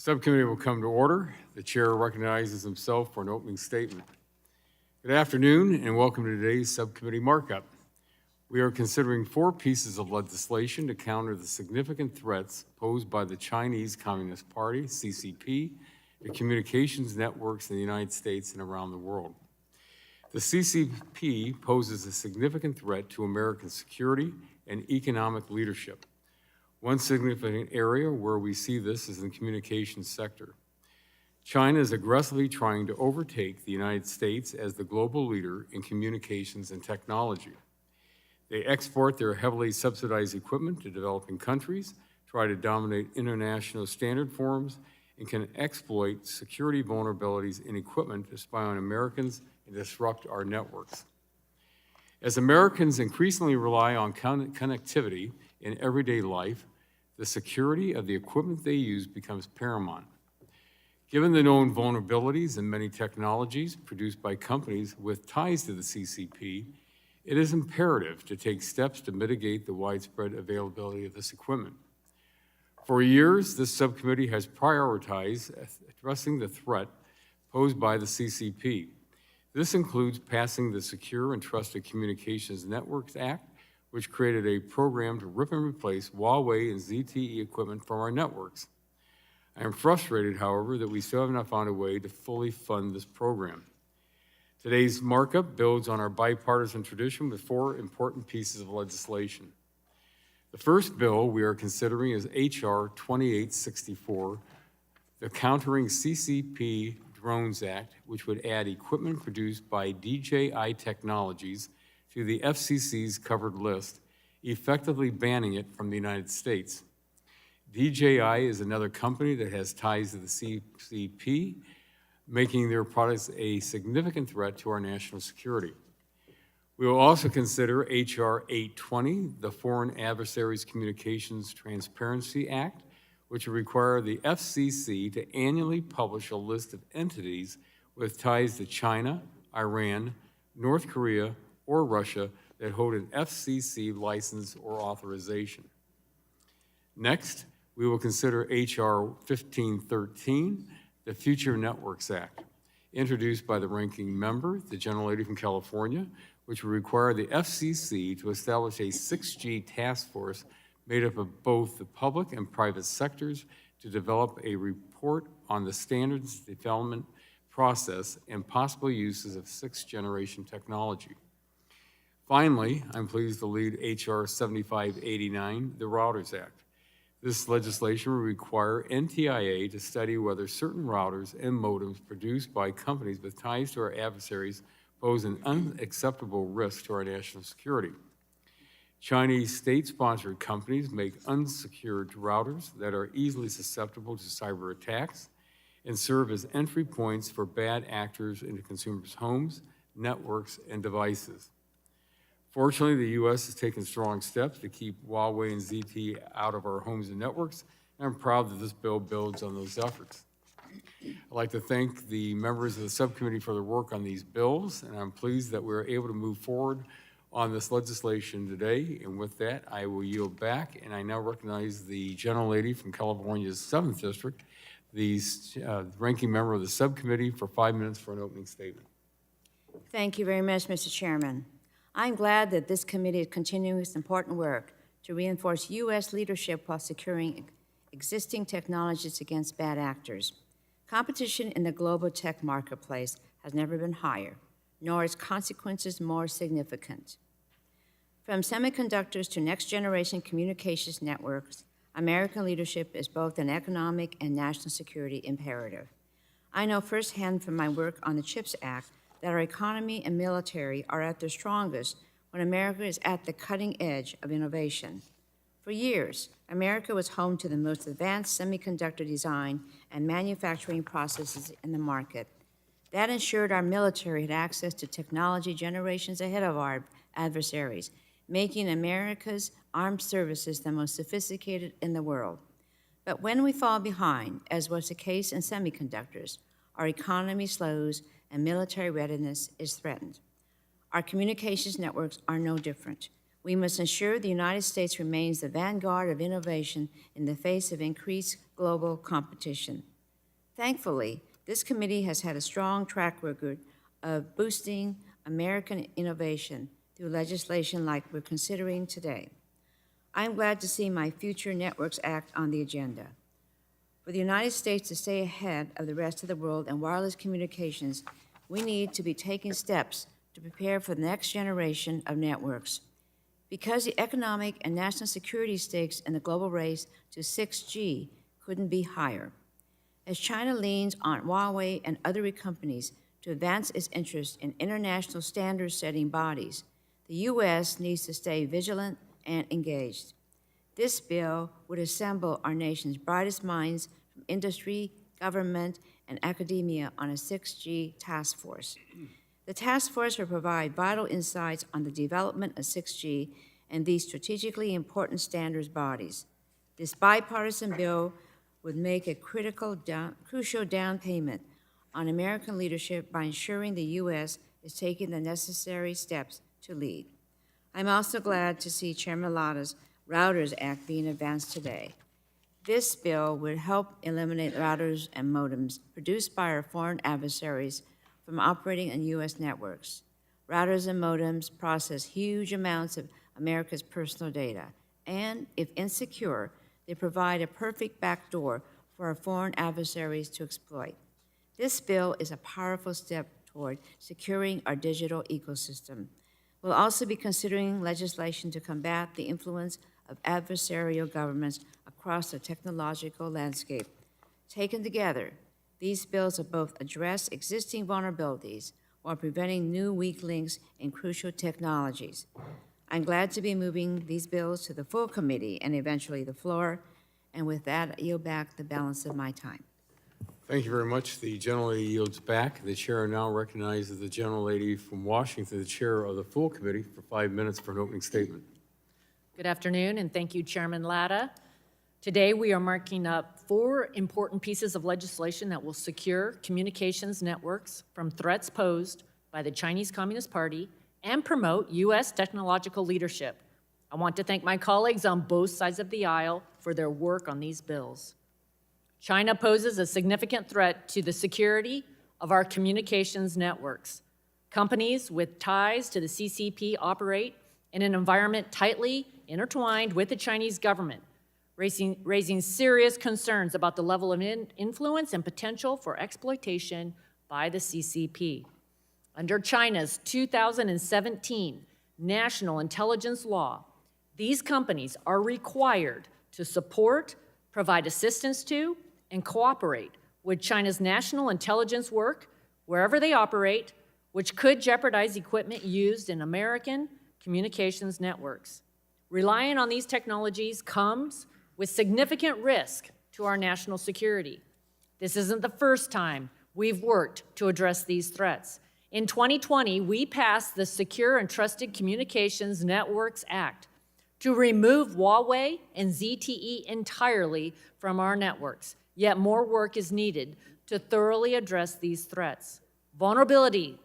Subcommittee will come to order. The chair recognizes himself for an opening statement. Good afternoon and welcome to today's subcommittee markup. We are considering 4 pieces of legislation to counter the significant threats posed by the Chinese Communist Party, CCP, to communications networks in the United States and around the world. The CCP poses a significant threat to American security and economic leadership. One significant area where we see this is in the communications sector. China is aggressively trying to overtake the United States as the global leader in communications and technology. They export their heavily subsidized equipment to developing countries, try to dominate international standard forums, and can exploit security vulnerabilities in equipment to spy on Americans and disrupt our networks. As Americans increasingly rely on connectivity in everyday life, the security of the equipment they use becomes paramount. Given the known vulnerabilities in many technologies produced by companies with ties to the CCP, it is imperative to take steps to mitigate the widespread availability of this equipment. For years, this subcommittee has prioritized addressing the threat posed by the CCP. This includes passing the Secure and Trusted Communications Networks Act, which created a program to rip and replace Huawei and ZTE equipment from our networks. I am frustrated, however, that we still have not found a way to fully fund this program. Today's markup builds on our bipartisan tradition with 4 important pieces of legislation. The first bill we are considering is H.R. 2864, the Countering CCP Drones Act, which would add equipment produced by DJI Technologies to the FCC's covered list, effectively banning it from the United States. DJI is another company that has ties to the CCP, making their products a significant threat to our national security. We will also consider H.R. 820, the Foreign Adversaries Communications Transparency Act, which will require the FCC to annually publish a list of entities with ties to China, Iran, North Korea, or Russia that hold an FCC license or authorization. Next, we will consider H.R. 1513, the Future Networks Act, introduced by the ranking member, the gentlelady from California, which will require the FCC to establish a 6G task force made up of both the public and private sectors to develop a report on the standards development process and possible uses of 6th-generation technology. Finally, I'm pleased to lead H.R. 7589, the Rodgers Act. This legislation will require NTIA to study whether certain routers and modems produced by companies with ties to our adversaries pose an unacceptable risk to our national security. Chinese state-sponsored companies make unsecured routers that are easily susceptible to cyber attacks and serve as entry points for bad actors into consumers' homes, networks, and devices. Fortunately, the U.S. has taken strong steps to keep Huawei and ZTE out of our homes and networks, and I'm proud that this bill builds on those efforts. I'd like to thank the members of the subcommittee for their work on these bills, and I'm pleased that we're able to move forward on this legislation today. And with that, I will yield back, and I now recognize the gentlelady from California's 7th District, the ranking member of the subcommittee, for 5 minutes for an opening statement. Thank you very much, Mr. Chairman. I'm glad that this committee is continuing its important work to reinforce U.S. leadership while securing existing technologies against bad actors. Competition in the global tech marketplace has never been higher, nor its consequences more significant. From semiconductors to next-generation communications networks, American leadership is both an economic and national security imperative. I know firsthand from my work on the CHIPS Act that our economy and military are at their strongest when America is at the cutting edge of innovation. For years, America was home to the most advanced semiconductor design and manufacturing processes in the market. That ensured our military had access to technology generations ahead of our adversaries, making America's armed services the most sophisticated in the world. But when we fall behind, as was the case in semiconductors, our economy slows and military readiness is threatened. Our communications networks are no different. We must ensure the United States remains the vanguard of innovation in the face of increased global competition. Thankfully, this committee has had a strong track record of boosting American innovation through legislation like we're considering today. I'm glad to see my Future Networks Act on the agenda. For the United States to stay ahead of the rest of the world in wireless communications, we need to be taking steps to prepare for the next generation of networks. Because the economic and national security stakes in the global race to 6G couldn't be higher. As China leans on Huawei and other companies to advance its interest in international standard-setting bodies, the U.S. needs to stay vigilant and engaged. This bill would assemble our nation's brightest minds from industry, government, and academia on a 6G task force. The task force will provide vital insights on the development of 6G and these strategically important standards bodies. This bipartisan bill would make a crucial down payment on American leadership by ensuring the U.S. is taking the necessary steps to lead. I'm also glad to see Chairman Lada's Routers Act being advanced today. This bill would help eliminate routers and modems produced by our foreign adversaries from operating on U.S. networks. Routers and modems process huge amounts of America's personal data, and if insecure, they provide a perfect backdoor for our foreign adversaries to exploit. This bill is a powerful step toward securing our digital ecosystem. We'll also be considering legislation to combat the influence of adversarial governments across the technological landscape. Taken together, these bills will both address existing vulnerabilities while preventing new weak links in crucial technologies. I'm glad to be moving these bills to the full committee and eventually the floor, and with that, I yield back the balance of my time. Thank you very much. The gentlelady yields back. The chair now recognizes the gentlelady from Washington, the chair of the full committee, for 5 minutes for an opening statement. Good afternoon, and thank you, Chairman Latta. Today, we are marking up 4 important pieces of legislation that will secure communications networks from threats posed by the Chinese Communist Party and promote U.S. technological leadership. I want to thank my colleagues on both sides of the aisle for their work on these bills. China poses a significant threat to the security of our communications networks. Companies with ties to the CCP operate in an environment tightly intertwined with the Chinese government, raising serious concerns about the level of influence and potential for exploitation by the CCP. Under China's 2017 National Intelligence Law, these companies are required to support, provide assistance to, and cooperate with China's national intelligence work wherever they operate, which could jeopardize equipment used in American communications networks. Relying on these technologies comes with significant risk to our national security. This isn't the first time we've worked to address these threats. In 2020, we passed the Secure and Trusted Communications Networks Act to remove Huawei and ZTE entirely from our networks. Yet more work is needed to thoroughly address these threats. Vulnerability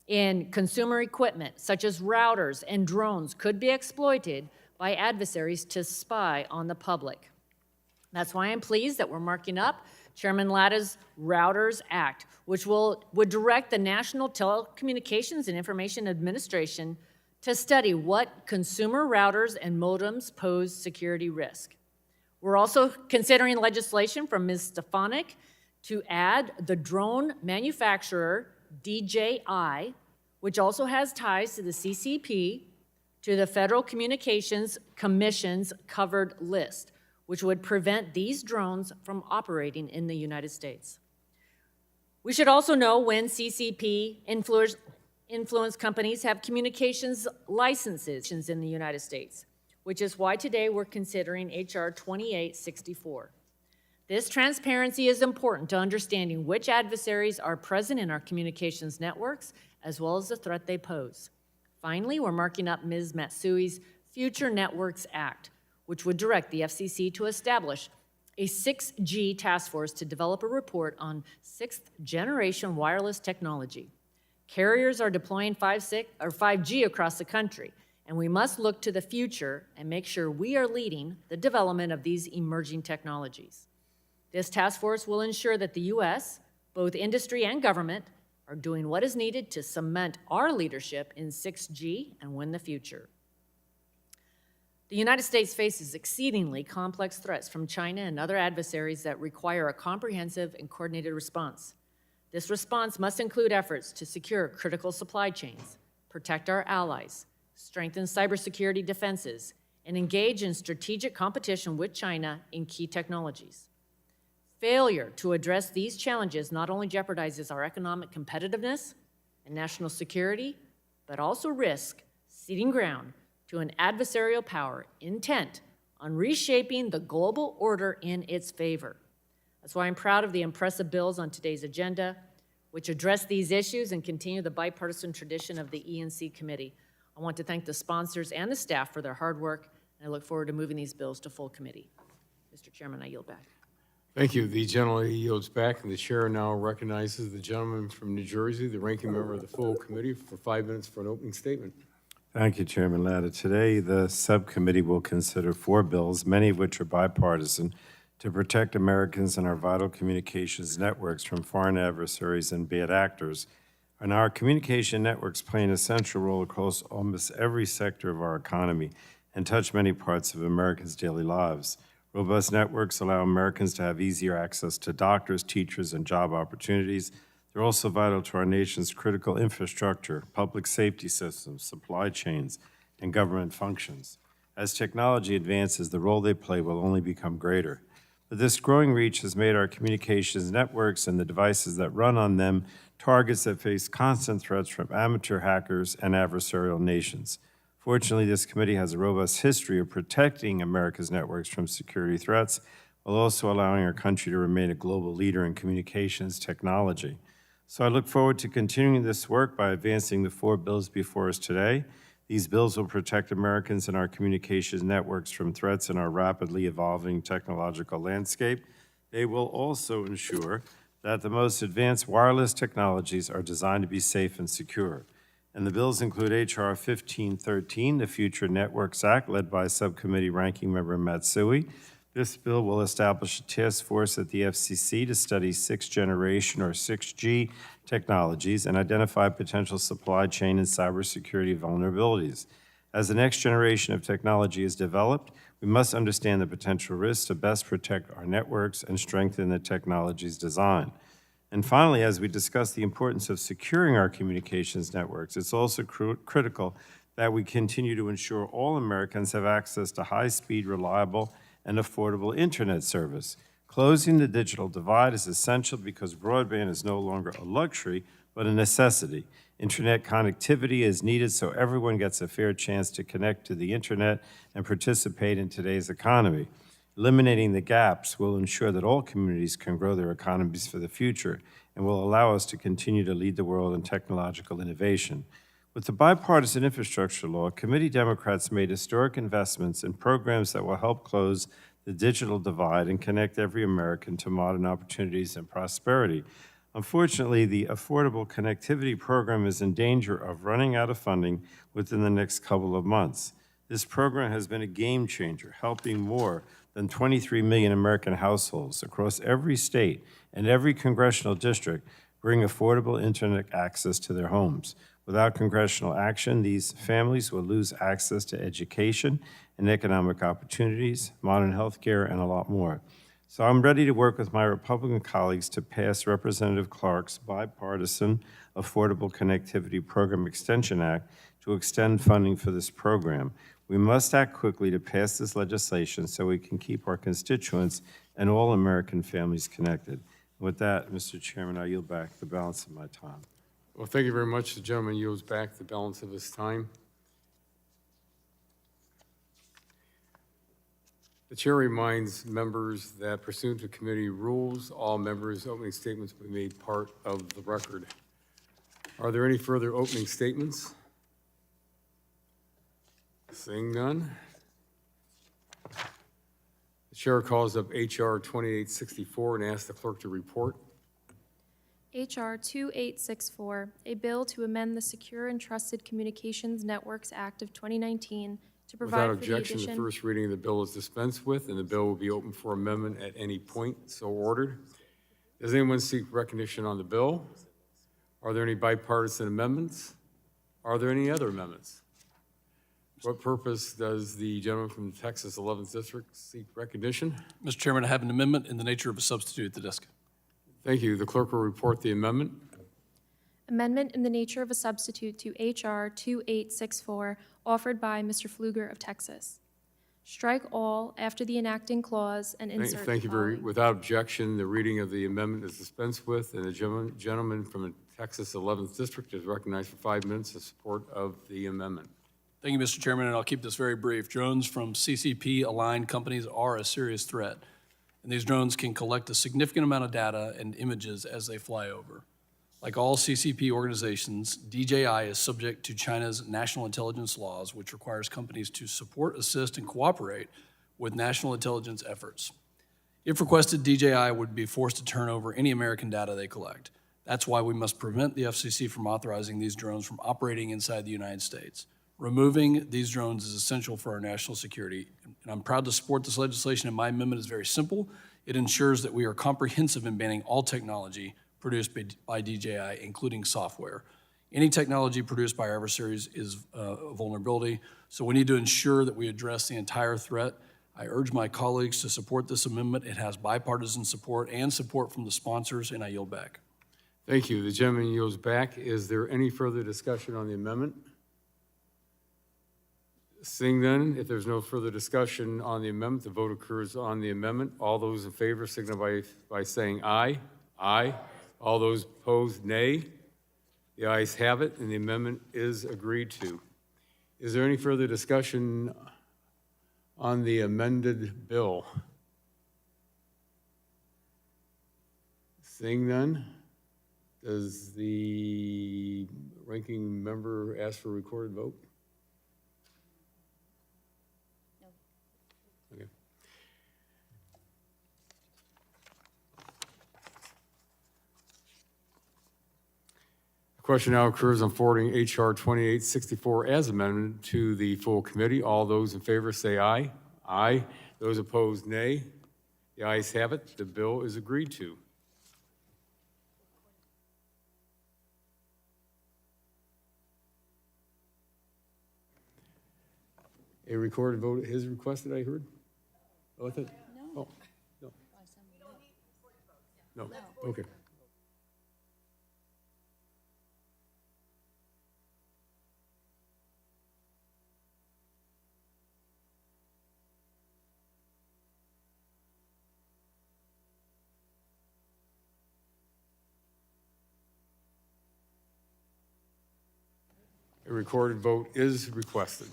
in consumer equipment, such as routers and drones, could be exploited by adversaries to spy on the public. That's why I'm pleased that we're marking up Chairman Latta's Routers Act, which would direct the National Telecommunications and Information Administration to study what consumer routers and modems pose security risk. We're also considering legislation from Ms. Stefanik to add the drone manufacturer DJI, which also has ties to the CCP, to the Federal Communications Commission's covered list, which would prevent these drones from operating in the United States. We should also know when CCP influence companies have communications licenses in the United States, which is why today we're considering H.R. 2864. This transparency is important to understanding which adversaries are present in our communications networks, as well as the threat they pose. Finally, we're marking up Ms. Matsui's Future Networks Act, which would direct the FCC to establish a 6G task force to develop a report on 6th-generation wireless technology. Carriers are deploying 5G across the country, and we must look to the future and make sure we are leading the development of these emerging technologies. This task force will ensure that the U.S., both industry and government, are doing what is needed to cement our leadership in 6G and win the future. The United States faces exceedingly complex threats from China and other adversaries that require a comprehensive and coordinated response. This response must include efforts to secure critical supply chains, protect our allies, strengthen cybersecurity defenses, and engage in strategic competition with China in key technologies. Failure to address these challenges not only jeopardizes our economic competitiveness and national security, but also risks ceding ground to an adversarial power intent on reshaping the global order in its favor. That's why I'm proud of the impressive bills on today's agenda, which address these issues and continue the bipartisan tradition of the E&C Committee. I want to thank the sponsors and the staff for their hard work, and I look forward to moving these bills to full committee. Mr. Chairman, I yield back. Thank you. The gentleman yields back, and the chair now recognizes the gentleman from New Jersey, the ranking member of the full committee, for 5 minutes for an opening statement. Thank you, Chairman Latta. Today, the subcommittee will consider 4 bills, many of which are bipartisan, to protect Americans and our vital communications networks from foreign adversaries and bad actors. And our communication networks play an essential role across almost every sector of our economy and touch many parts of Americans' daily lives. Robust networks allow Americans to have easier access to doctors, teachers, and job opportunities. They're also vital to our nation's critical infrastructure, public safety systems, supply chains, and government functions. As technology advances, the role they play will only become greater. But this growing reach has made our communications networks and the devices that run on them targets that face constant threats from amateur hackers and adversarial nations. Fortunately, this committee has a robust history of protecting America's networks from security threats, while also allowing our country to remain a global leader in communications technology. So I look forward to continuing this work by advancing the 4 bills before us today. These bills will protect Americans and our communications networks from threats in our rapidly evolving technological landscape. They will also ensure that the most advanced wireless technologies are designed to be safe and secure. And the bills include H.R. 1513, the Future Networks Act, led by Subcommittee Ranking Member Matsui. This bill will establish a task force at the FCC to study 6th generation or 6G technologies and identify potential supply chain and cybersecurity vulnerabilities. As the next generation of technology is developed, we must understand the potential risks to best protect our networks and strengthen the technology's design. And finally, as we discuss the importance of securing our communications networks, it's also critical that we continue to ensure all Americans have access to high-speed, reliable, and affordable internet service. Closing the digital divide is essential because broadband is no longer a luxury, but a necessity. Internet connectivity is needed so everyone gets a fair chance to connect to the internet and participate in today's economy. Eliminating the gaps will ensure that all communities can grow their economies for the future and will allow us to continue to lead the world in technological innovation. With the bipartisan infrastructure law, committee Democrats made historic investments in programs that will help close the digital divide and connect every American to modern opportunities and prosperity. Unfortunately, the Affordable Connectivity Program is in danger of running out of funding within the next couple of months. This program has been a game changer, helping more than 23 million American households across every state and every congressional district bring affordable internet access to their homes. Without congressional action, these families will lose access to education and economic opportunities, modern health care, and a lot more. So I'm ready to work with my Republican colleagues to pass Representative Clark's bipartisan Affordable Connectivity Program Extension Act to extend funding for this program. We must act quickly to pass this legislation so we can keep our constituents and all American families connected. With that, Mr. Chairman, I yield back the balance of my time. Well, thank you very much. The gentleman yields back the balance of his time. The chair reminds members that pursuant to committee rules, all members' opening statements will be made part of the record. Are there any further opening statements? Seeing none. The chair calls up H.R. 2864 and asks the clerk to report. H.R. 2864, a bill to amend the Secure and Trusted Communications Networks Act of 2019 to Without provide for the objection, the addition. first reading of the bill is dispensed with, and the bill will be open for amendment at any point, so ordered. Does anyone seek recognition on the bill? Are there any bipartisan amendments? Are there any other amendments? What purpose does the gentleman from Texas 11th District seek recognition? Mr. Chairman, I have an amendment in the nature of a substitute at the desk. Thank you. The clerk will report the amendment. Amendment in the nature of a substitute to H.R. 2864, offered by Mr. Pfluger of Texas. Strike all after the enacting clause and insert the Thank you following. without objection, the reading of the amendment is dispensed with, and the gentleman from the Texas 11th District is recognized for 5 minutes in support of the amendment. Thank you, Mr. Chairman, and I'll keep this very brief. Drones from CCP-aligned companies are a serious threat, and these drones can collect a significant amount of data and images as they fly over. Like all CCP organizations, DJI is subject to China's national intelligence laws, which requires companies to support, assist, and cooperate with national intelligence efforts. If requested, DJI would be forced to turn over any American data they collect. That's why we must prevent the FCC from authorizing these drones from operating inside the United States. Removing these drones is essential for our national security, and I'm proud to support this legislation, and my amendment is very simple. It ensures that we are comprehensive in banning all technology produced by DJI, including software. Any technology produced by our adversaries is a vulnerability, so we need to ensure that we address the entire threat. I urge my colleagues to support this amendment. It has bipartisan support and support from the sponsors, and I yield back. Thank you. The gentleman yields back. Is there any further discussion on the amendment? Seeing none, if there's no further discussion on the amendment, the vote occurs on the amendment. All those in favor signify by saying aye. Aye. All those opposed, nay. The ayes have it, and the amendment is agreed to. Is there any further discussion on the amended bill? Seeing none, does the ranking member ask for a recorded vote? No. Okay. The question now occurs on forwarding H.R. 2864 as amended to the full committee. All those in favor say aye. Aye. Those opposed, nay. The ayes have it. The bill is agreed to. A recorded vote is requested, I heard? Oh, I thought, oh, no. No, okay. A recorded vote is requested.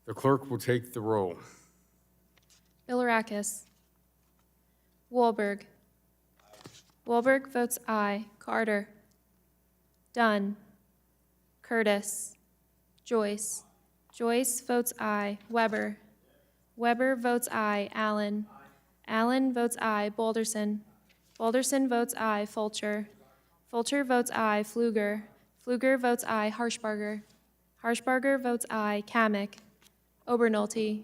The clerk will take the roll. Bilirakis. Wahlberg. Wahlberg votes aye. Carter. Dunn. Curtis. Joyce. Joyce votes aye. Weber. Weber votes aye. Allen. Allen votes aye. Balderson. Balderson votes aye. Fulcher. Fulcher votes aye. Pfluger. Pfluger votes aye. Harshbarger. Harshbarger votes aye. Kamick. Obernolte.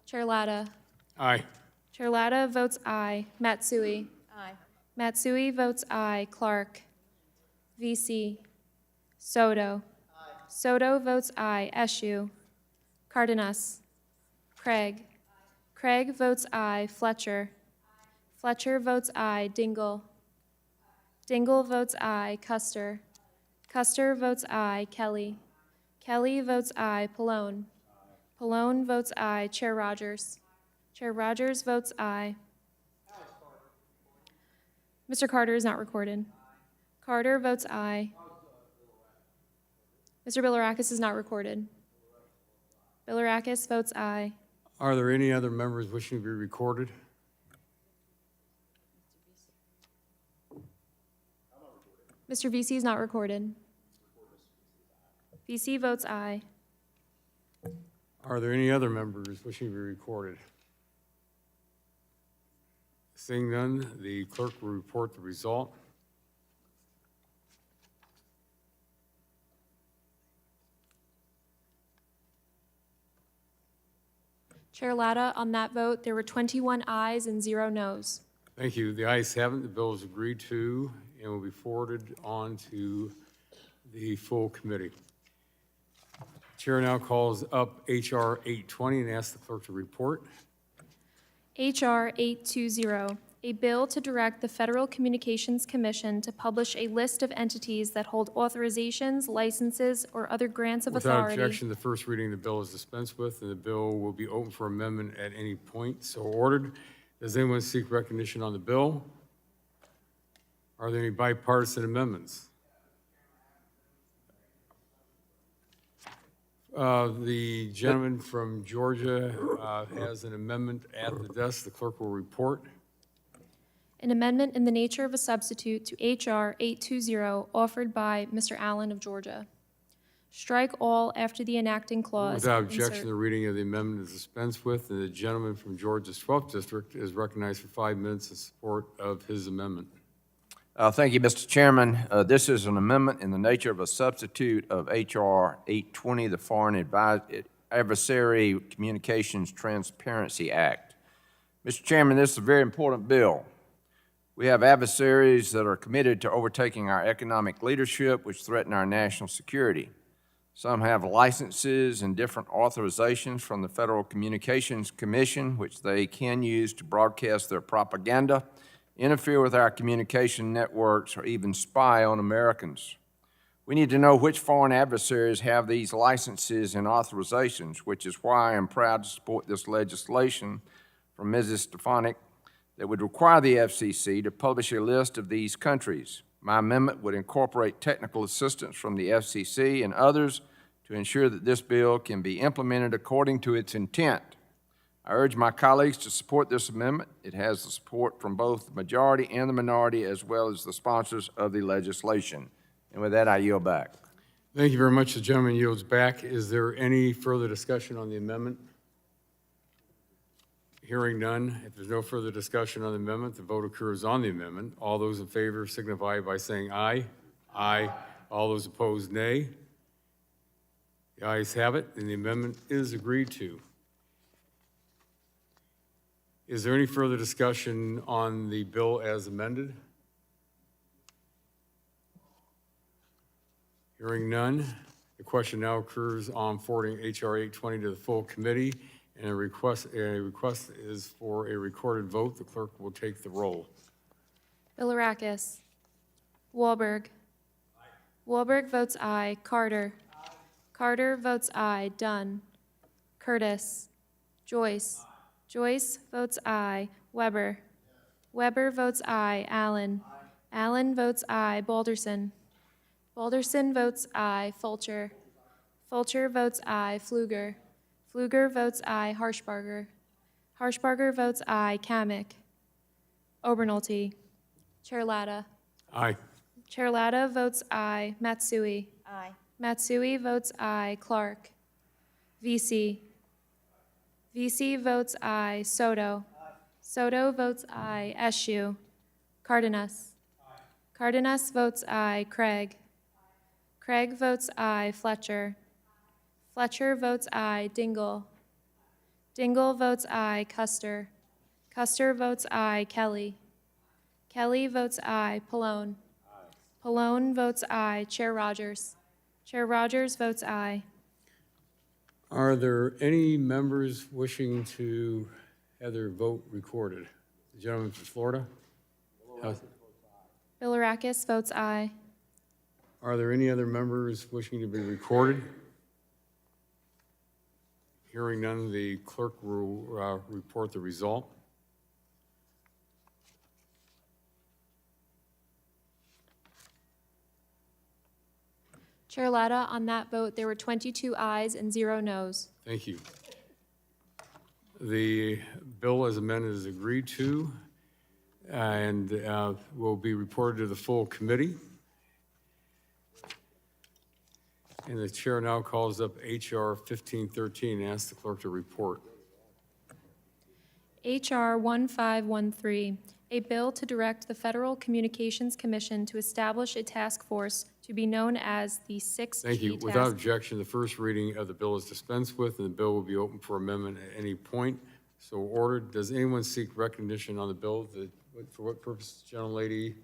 Chair Latta. Aye. Chair Latta votes aye. Matsui. Aye. Matsui votes aye. Clark. VC. Soto. Soto votes aye. Eshu. Cardenas. Craig. Craig votes aye. Fletcher. Fletcher votes aye. Dingle. Dingle votes aye. Custer. Custer votes aye. Kelly. Kelly votes aye. Pallone. Pallone votes aye. Chair Rodgers. Chair Rodgers votes aye. Mr. Carter is not recorded. Carter votes aye. Mr. Bilirakis is not recorded. Bilirakis votes aye. Are there any other members wishing to be recorded? Mr. VC is not recorded. VC votes aye. Are there any other members wishing to be recorded? Seeing none, the clerk will report the result. Chair Latta, on that vote, there were 21 ayes and 0 noes. Thank you. The ayes have it. The bill is agreed to and will be forwarded on to the full committee. Chair now calls up H.R. 820 and asks the clerk to report. H.R. 820, a bill to direct the Federal Communications Commission to publish a list of entities that hold authorizations, licenses, or other grants of Without authority. objection, the first reading of the bill is dispensed with, and the bill will be open for amendment at any point. So ordered. Does anyone seek recognition on the bill? Are there any bipartisan amendments? The gentleman from Georgia has an amendment at the desk. The clerk will report. An amendment in the nature of a substitute to H.R. 820 offered by Mr. Allen of Georgia. Strike all after the enacting clause. Without insert- objection, the reading of the amendment is dispensed with, and the gentleman from Georgia's 12th District is recognized for 5 minutes in support of his amendment. Thank you, Mr. Chairman. This is an amendment in the nature of a substitute of H.R. 820, the Foreign Adversary Communications Transparency Act. Mr. Chairman, this is a very important bill. We have adversaries that are committed to overtaking our economic leadership, which threaten our national security. Some have licenses and different authorizations from the Federal Communications Commission, which they can use to broadcast their propaganda, interfere with our communication networks, or even spy on Americans. We need to know which foreign adversaries have these licenses and authorizations, which is why I am proud to support this legislation from Mrs. Stefanik that would require the FCC to publish a list of these countries. My amendment would incorporate technical assistance from the FCC and others to ensure that this bill can be implemented according to its intent. I urge my colleagues to support this amendment. It has the support from both the majority and the minority, as well as the sponsors of the legislation. And with that, I yield back. Thank you very much. The gentleman yields back. Is there any further discussion on the amendment? Hearing none. If there's no further discussion on the amendment, the vote occurs on the amendment. All those in favor signify by saying aye. Aye. All those opposed, nay. The ayes have it, and the amendment is agreed to. Is there any further discussion on the bill as amended? Hearing none, the question now occurs on forwarding H.R. 820 to the full committee, and a request is for a recorded vote. The clerk will take the roll. Bilirakis. Wahlberg. Wahlberg votes aye. Carter. Carter votes aye. Dunn. Curtis. Joyce. Joyce votes aye. Weber. Weber votes aye. Allen. Allen votes aye. Balderson. Balderson votes aye. Fulcher. Fulcher votes aye. Fluger. Fluger votes aye. Harshbarger. Harshbarger votes aye. Kamick. Obernolte. Chair Latta. Aye. Chair Latta votes aye. Matsui. Aye. Matsui votes aye. Clark. VC. VC votes aye. Soto. Soto votes aye. Eshu. Cardenas. Cardenas votes aye. Craig. Craig votes aye. Fletcher. Fletcher votes aye. Dingle. Dingle votes aye. Custer. Custer votes aye. Kelly. Kelly votes aye. Pallone. Pallone votes aye. Chair Rodgers. Chair Rodgers votes aye. Are there any members wishing to have their vote recorded? The gentleman from Florida? Bilirakis votes aye. Are there any other members wishing to be recorded? Hearing none, the clerk will report the result. Chair Latta, on that vote, there were 22 ayes and 0 noes. Thank you. The bill as amended is agreed to and will be reported to the full committee. And the chair now calls up H.R. 1513 and asks the clerk to report. H.R. 1513, A bill to direct the Federal Communications Commission to establish a task force to be known as the 6G Thank you. Task. Without objection, the first reading of the bill is dispensed with, and the bill will be open for amendment at any point. So ordered. Does anyone seek recognition on the bill? For what purpose, gentlelady,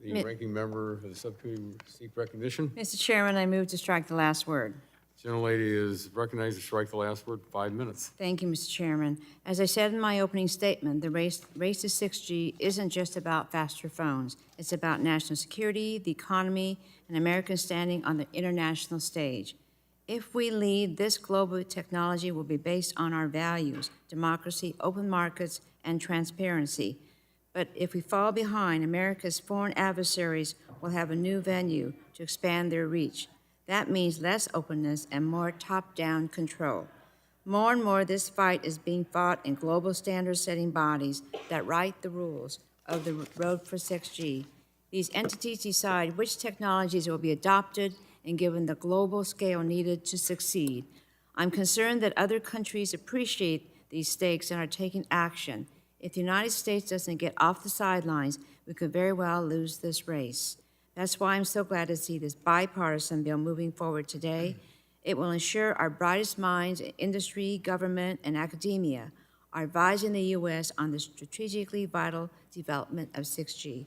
the ranking member of the subcommittee, seek recognition? Mr. Chairman, I move to strike the last word. Gentlelady is recognized to strike the last word, 5 minutes. Thank you, Mr. Chairman. As I said in my opening statement, the race to 6G isn't just about faster phones. It's about national security, the economy, and Americans standing on the international stage. If we lead, this global technology will be based on our values, democracy, open markets, and transparency. But if we fall behind, America's foreign adversaries will have a new venue to expand their reach. That means less openness and more top-down control. More and more, this fight is being fought in global standard-setting bodies that write the rules of the road for 6G. These entities decide which technologies will be adopted and given the global scale needed to succeed. I'm concerned that other countries appreciate these stakes and are taking action. If the United States doesn't get off the sidelines, we could very well lose this race. That's why I'm so glad to see this bipartisan bill moving forward today. It will ensure our brightest minds in industry, government, and academia are advising the U.S. on the strategically vital development of 6G.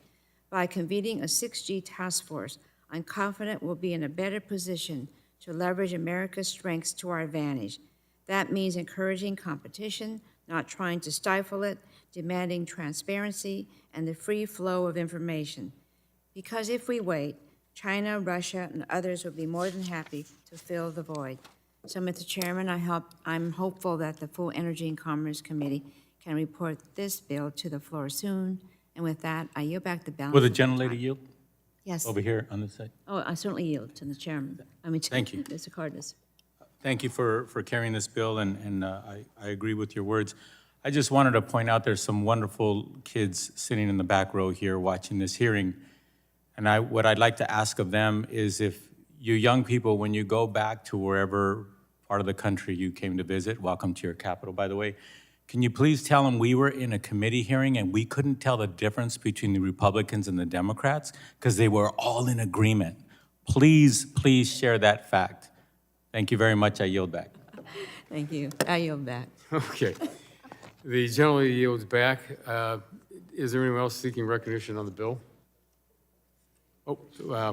By convening a 6G task force, I'm confident we'll be in a better position to leverage America's strengths to our advantage. That means encouraging competition, not trying to stifle it, demanding transparency, and the free flow of information. Because if we wait, China, Russia, and others will be more than happy to fill the void. So, Mr. Chairman, I'm hopeful that the full Energy and Commerce Committee can report this bill to the floor soon. And with that, I yield back the balance. Will the of my gentlelady time. yield Yes. over here on this side? Oh, I certainly yield to the chairman. Thank you. Mr. Cardenas. Thank you for carrying this bill, and I agree with your words. I just wanted to point out there's some wonderful kids sitting in the back row here watching this hearing. And what I'd like to ask of them is if you young people, when you go back to wherever part of the country you came to visit, welcome to your capital, by the way, can you please tell them we were in a committee hearing and we couldn't tell the difference between the Republicans and the Democrats because they were all in agreement. Please, please share that fact. Thank you very much. I yield back. Thank you. I yield back. Okay. The gentlelady yields back. Is there anyone else seeking recognition on the bill? Oh,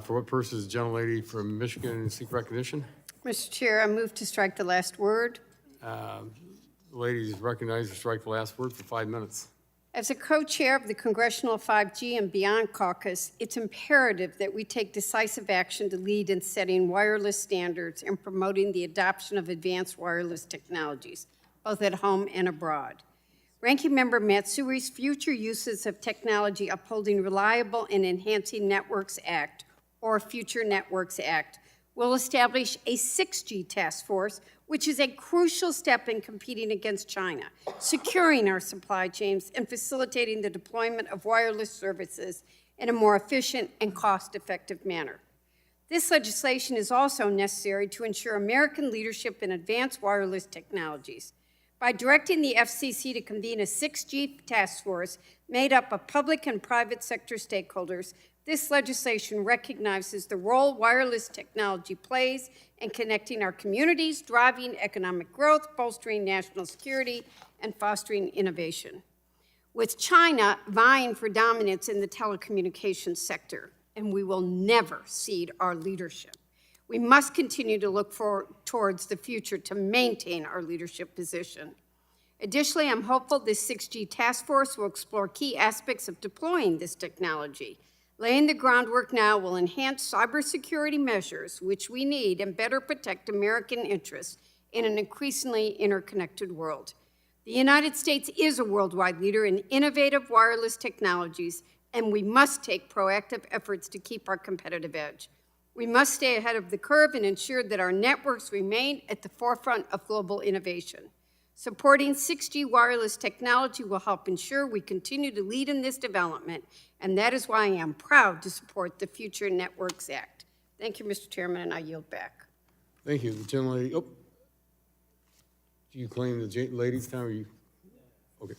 for what purpose does the gentlelady from Michigan seek recognition? Mr. Chair, I move to strike the last word. The lady is recognized to strike the last word for 5 minutes. As a co-chair of the Congressional 5G and Beyond Caucus, it's imperative that we take decisive action to lead in setting wireless standards and promoting the adoption of advanced wireless technologies, both at home and abroad. Ranking Member Matsui's Future Uses of Technology Upholding Reliable and Enhancing Networks Act, or Future Networks Act, will establish a 6G task force, which is a crucial step in competing against China, securing our supply chains, and facilitating the deployment of wireless services in a more efficient and cost-effective manner. This legislation is also necessary to ensure American leadership in advanced wireless technologies. By directing the FCC to convene a 6G task force made up of public and private sector stakeholders, this legislation recognizes the role wireless technology plays in connecting our communities, driving economic growth, bolstering national security, and fostering innovation. With China vying for dominance in the telecommunications sector, and we will never cede our leadership, we must continue to look towards the future to maintain our leadership position. Additionally, I'm hopeful this 6G task force will explore key aspects of deploying this technology. Laying the groundwork now will enhance cybersecurity measures, which we need, and better protect American interests in an increasingly interconnected world. The United States is a worldwide leader in innovative wireless technologies, and we must take proactive efforts to keep our competitive edge. We must stay ahead of the curve and ensure that our networks remain at the forefront of global innovation. Supporting 6G wireless technology will help ensure we continue to lead in this development, and that is why I am proud to support the Future Networks Act. Thank you, Mr. Chairman, and I yield back. Thank you. The gentlelady, oh. Do you claim the lady's time or you? Okay.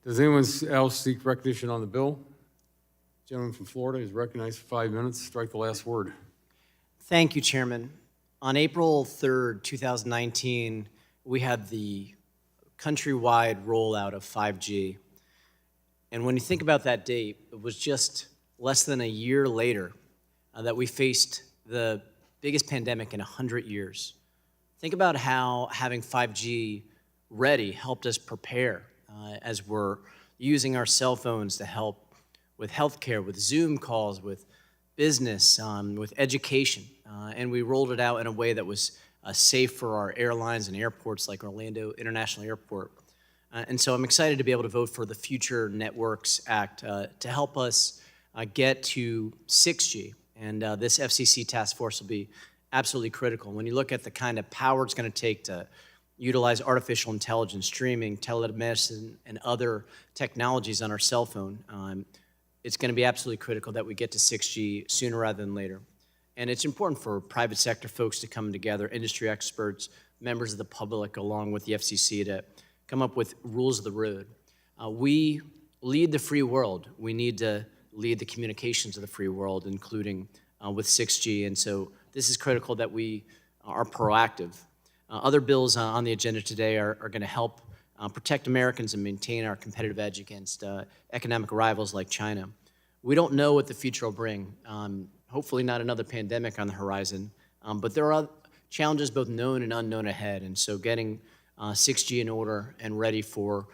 Does anyone else seek recognition on the bill? Gentleman from Florida is recognized for 5 minutes. Strike the last word. Thank you, Chairman. On April 3rd, 2019, we had the countrywide rollout of 5G. And when you think about that date, it was just less than a year later that we faced the biggest pandemic in 100 years. Think about how having 5G ready helped us prepare as we're using our cell phones to help with healthcare, with Zoom calls, with business, with education. And we rolled it out in a way that was safe for our airlines and airports like Orlando International Airport. And so I'm excited to be able to vote for the Future Networks Act to help us get to 6G. And this FCC task force will be absolutely critical. When you look at the kind of power it's going to take to utilize artificial intelligence, streaming, telemedicine, and other technologies on our cell phone, it's going to be absolutely critical that we get to 6G sooner rather than later. And it's important for private sector folks to come together, industry experts, members of the public, along with the FCC to come up with rules of the road. We lead the free world. We need to lead the communications of the free world, including with 6G. And so this is critical that we are proactive. Other bills on the agenda today are going to help protect Americans and maintain our competitive edge against economic rivals like China. We don't know what the future will bring. Hopefully not another pandemic on the horizon, but there are challenges both known and unknown ahead, and so getting 6G in order and ready for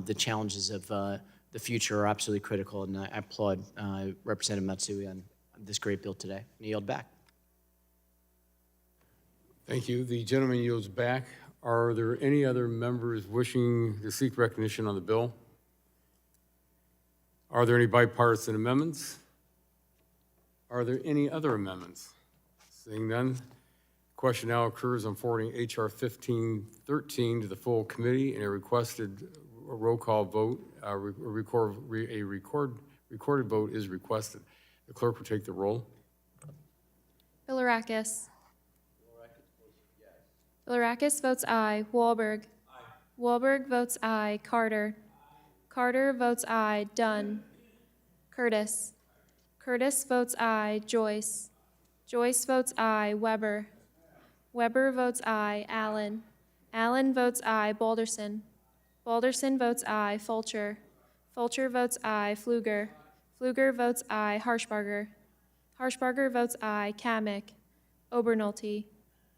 the challenges of the future are absolutely critical, and I applaud Representative Matsui on this great bill today. I yield back. Thank you. The gentleman yields back. Are there any other members wishing to seek recognition on the bill? Are there any bipartisan amendments? Are there any other amendments? Seeing none, question now occurs on forwarding H.R. 1513 to the full committee, and a requested roll call vote, recorded vote is requested. The clerk will take the roll. Bilirakis. Bilirakis votes aye. Wahlberg. Wahlberg votes aye. Carter. Carter votes aye. Dunn. Curtis. Curtis votes aye. Joyce. Joyce votes aye. Weber. Weber votes aye. Allen. Allen votes aye. Balderson. Balderson votes aye. Fulcher. Fulcher votes aye. Fluger. Fluger votes aye. Harshbarger. Harshbarger votes aye. Kamick. Obernolte.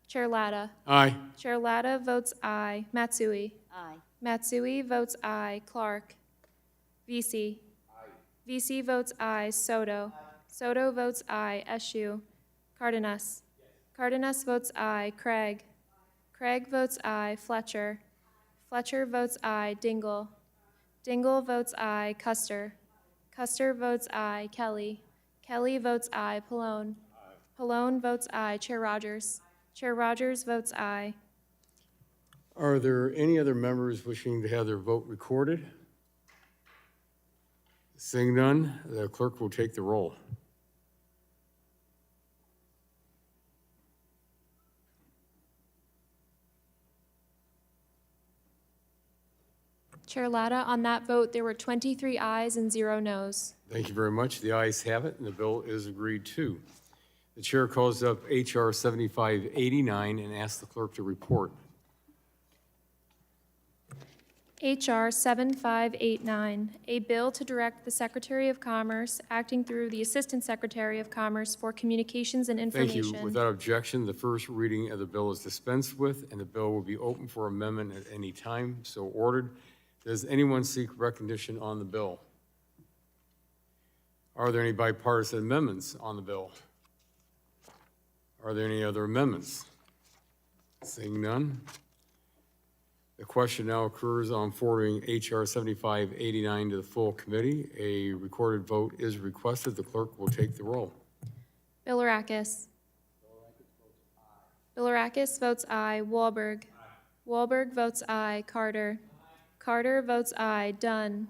Chair Latta. Aye. Chair Latta votes aye. Matsui. Aye. Matsui votes aye. Clark. Vesey. Vesey votes aye. Soto. Soto votes aye. Eshu. Cardenas. Cardenas votes aye. Craig. Craig votes aye. Fletcher. Fletcher votes aye. Dingle. Dingle votes aye. Custer. Custer votes aye. Kelly. Kelly votes aye. Pallone. Pallone votes aye. Chair Rodgers. Chair Rodgers votes aye. Are there any other members wishing to have their vote recorded? Seeing none, the clerk will take the roll. Chair Latta, on that vote, there were 23 ayes and 0 noes. Thank you very much. The ayes have it, and the bill is agreed to. The chair calls up H.R. 7589 and asks the clerk to report. H.R. 7589, a bill to direct the Secretary of Commerce, acting through the Assistant Secretary of Commerce for Communications and Thank Information. you. Without objection, the first reading of the bill is dispensed with, and the bill will be open for amendment at any time, so ordered. Does anyone seek recognition on the bill? Are there any bipartisan amendments on the bill? Are there any other amendments? Seeing none. The question now occurs on forwarding H.R. 7589 to the full committee. A recorded vote is requested. The clerk will take the roll. Bilirakis. Bilirakis votes aye. Wahlberg. Wahlberg votes aye. Carter. Carter votes aye. Dunn.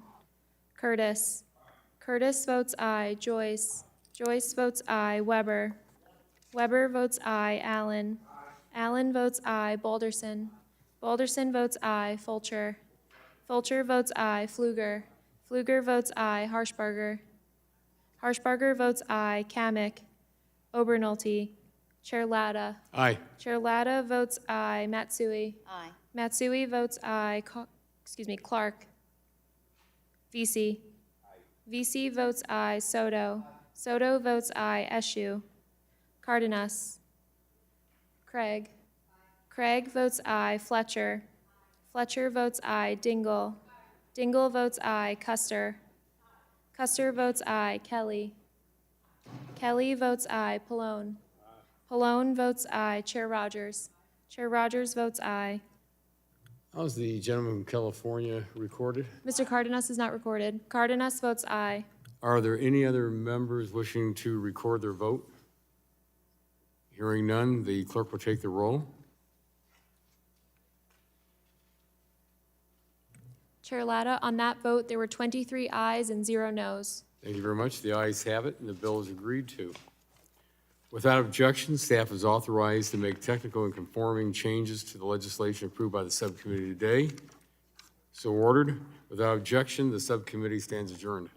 Curtis. Curtis votes aye. Joyce. Joyce votes aye. Weber. Weber votes aye. Allen. Allen votes aye. Balderson. Balderson votes aye. Fulcher. Fulcher votes aye. Fluger. Fluger votes aye. Harshbarger. Harshbarger votes aye. Kamick. Obernolte. Chair Latta. Aye. Chair Latta votes aye. Matsui. Aye. Matsui votes aye. Clark. VC. VC votes aye. Soto. Soto votes aye. Eshu. Cardenas. Craig. Craig votes aye. Fletcher. Fletcher votes aye. Dingle. Dingle votes aye. Custer. Custer votes aye. Kelly. Kelly votes aye. Pallone. Pallone votes aye. Chair Rodgers. Chair Rodgers votes aye. How's the gentleman from California recorded? Mr. Cardenas is not recorded. Cardenas votes aye. Are there any other members wishing to record their vote? Hearing none, the clerk will take the roll. Chair Latta, on that vote, there were 23 ayes and 0 noes. Thank you very much. The ayes have it, and the bill is agreed to. Without objection, staff is authorized to make technical and conforming changes to the legislation approved by the subcommittee today. So ordered. Without objection, the subcommittee stands adjourned.